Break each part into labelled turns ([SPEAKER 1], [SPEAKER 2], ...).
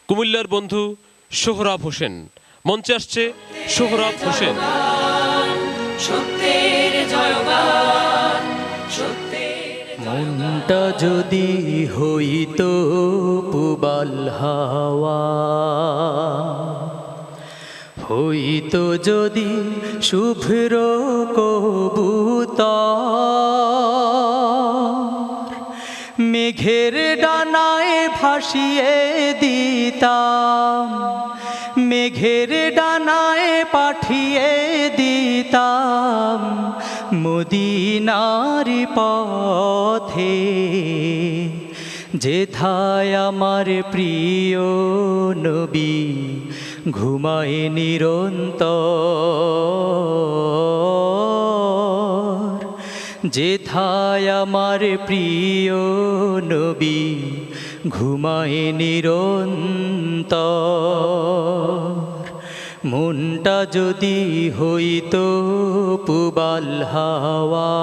[SPEAKER 1] কুমিল্লার বন্ধু সোহরাব হোসেন। মঞ্চে আসছে সোহরাব হোসেন।
[SPEAKER 2] মনটা যদি হইতো পুবাল হাওয়া, হইতো যদি শুভ্র কবুতর, মেঘের ডানায় ভাসিয়ে দিতাম, মেঘের ডানায় পাঠিয়ে দিতাম মদিনার পথে, যেথায় আমার প্রিয় নবী ঘুমায় নিরন্তর, যেথায় আমার প্রিয় নবী ঘুমায় নিরন্তর। মনটা যদি হইতো পুবাল হাওয়া,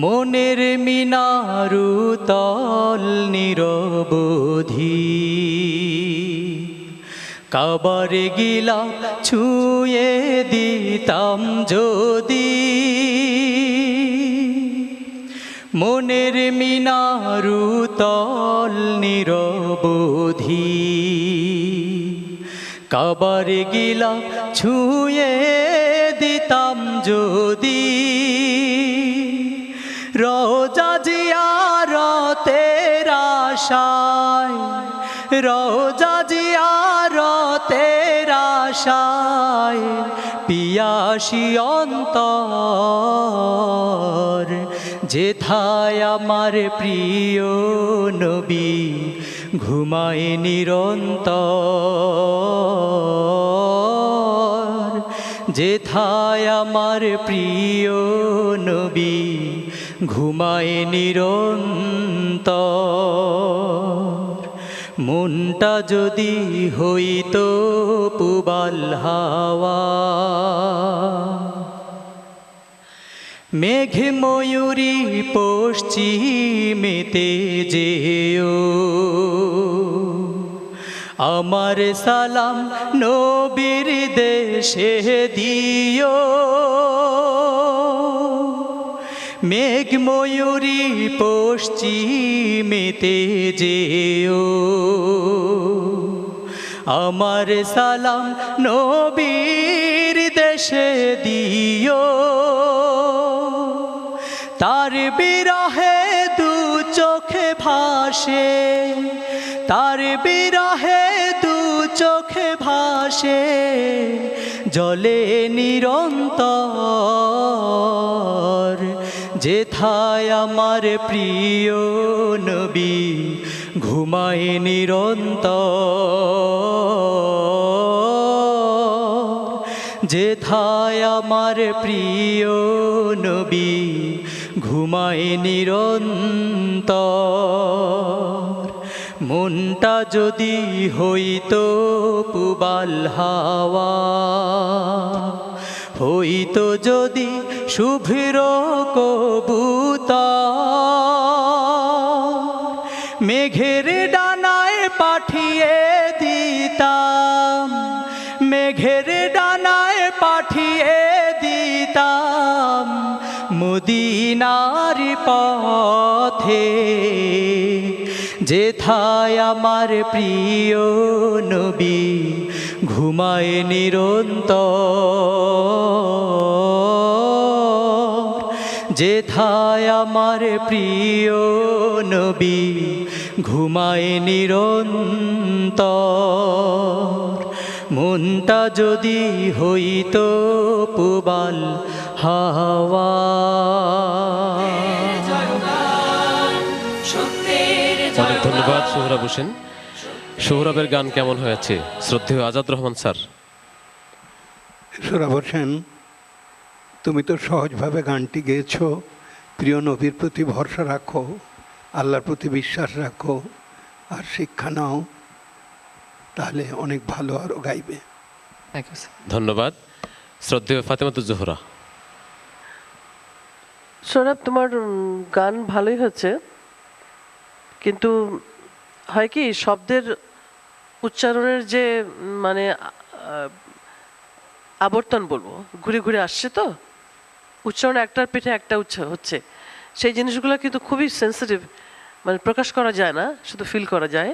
[SPEAKER 2] মনের মিনারু তল নিরবধি, কাবার গিলা ছুঁয়ে দিতাম যদি, মনের মিনারু তল নিরবধি, কাবার গিলা ছুঁয়ে দিতাম যদি, রোজা জিয়ারতের আশায়, রোজা জিয়ারতের আশায় পিয়াসী অন্তর, যেথায় আমার প্রিয় নবী ঘুমায় নিরন্তর, যেথায় আমার প্রিয় নবী ঘুমায় নিরন্তর। মনটা যদি হইতো পুবাল হাওয়া, মেঘ ময়ূরী পশ্চিমেতে যেও, আমার সালাম নবীর দেশে দিও, মেঘ ময়ূরী পশ্চিমেতে যেও, আমার সালাম নবীর দেশে দিও, তার বিরহে দু চোখে ভাসে, তার বিরহে দু চোখে ভাসে জলে নিরন্তর, যেথায় আমার প্রিয় নবী ঘুমায় নিরন্তর, যেথায় আমার প্রিয় নবী ঘুমায় নিরন্তর। মনটা যদি হইতো পুবাল হাওয়া, হইতো যদি শুভ্র কবুতর, মেঘের ডানায় পাঠিয়ে দিতাম, মেঘের ডানায় পাঠিয়ে দিতাম মদিনার পথে, যেথায় আমার প্রিয় নবী ঘুমায় নিরন্তর, যেথায় আমার প্রিয় নবী ঘুমায় নিরন্তর। মনটা যদি হইতো পুবাল হাওয়া।
[SPEAKER 1] অনেক ধন্যবাদ সোহরাব হোসেন। সোহরাবের গান কেমন হয়েছে শ্রদ্ধেয় আজাদ রহমান স্যার?
[SPEAKER 3] সোহরাব হোসেন, তুমি তো সহজভাবে গানটি গেয়েছো। প্রিয় নবীর প্রতি ভরসা রাখো, আল্লাহর প্রতি বিশ্বাস রাখো, আর শিক্ষা নাও, তাহলে অনেক ভালো আরও গাইবে।
[SPEAKER 1] ধন্যবাদ। শ্রদ্ধেয় ফাতেমাতুজ জোহরা।
[SPEAKER 4] সৌরভ, তোমার গান ভালোই হচ্ছে, কিন্তু হয় কি শব্দের উচ্চারণের যে মানে আবর্তন বলবো, ঘুরে ঘুরে আসছে, তো উচ্চারণ একটার পিঠে একটা হচ্ছে, সেই জিনিসগুলো কিন্তু খুবই সেন্সিটিভ, মানে প্রকাশ করা যায় না, শুধু ফিল করা যায়।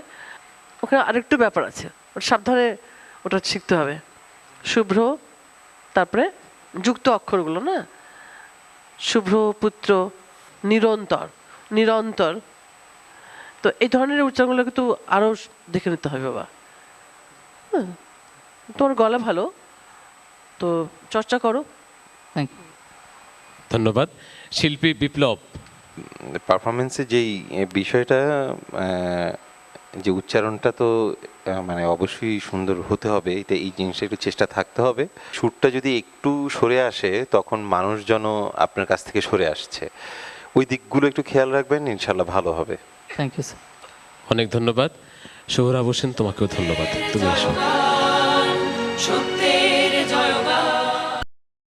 [SPEAKER 4] ওখানে আরেকটু ব্যাপার আছে, ওটা সাবধানে ওটা শিখতে হবে। শুভ্র, তারপরে যুক্ত অক্ষরগুলো না, শুভ্র পুত্র, নিরন্তর, নিরন্তর, তো এই ধরনের উচ্চারণগুলো কিন্তু আরও দেখে নিতে হবে বাবা। হ্যাঁ, তোমার গলা ভালো, তো চর্চা করো।
[SPEAKER 2] Thank you.
[SPEAKER 1] ধন্যবাদ। শিল্পী বিপ্লব,
[SPEAKER 5] পারফরমেন্সে যেই বিষয়টা, যে উচ্চারণটা তো মানে অবশ্যই সুন্দর হতে হবে, এটা এই জিনিসটা একটু চেষ্টা থাকতে হবে। সুরটা যদি একটু সরে আসে তখন মানুষজন আপনার কাছ থেকে সরে আসছে, ওই দিকগুলো একটু খেয়াল রাখবেন, ইনশাল্লাহ ভালো হবে।
[SPEAKER 2] Thank you sir.
[SPEAKER 1] অনেক ধন্যবাদ। সোহরাব হোসেন, তোমাকেও ধন্যবাদ, তুমি এসো।
[SPEAKER 6] সত্যি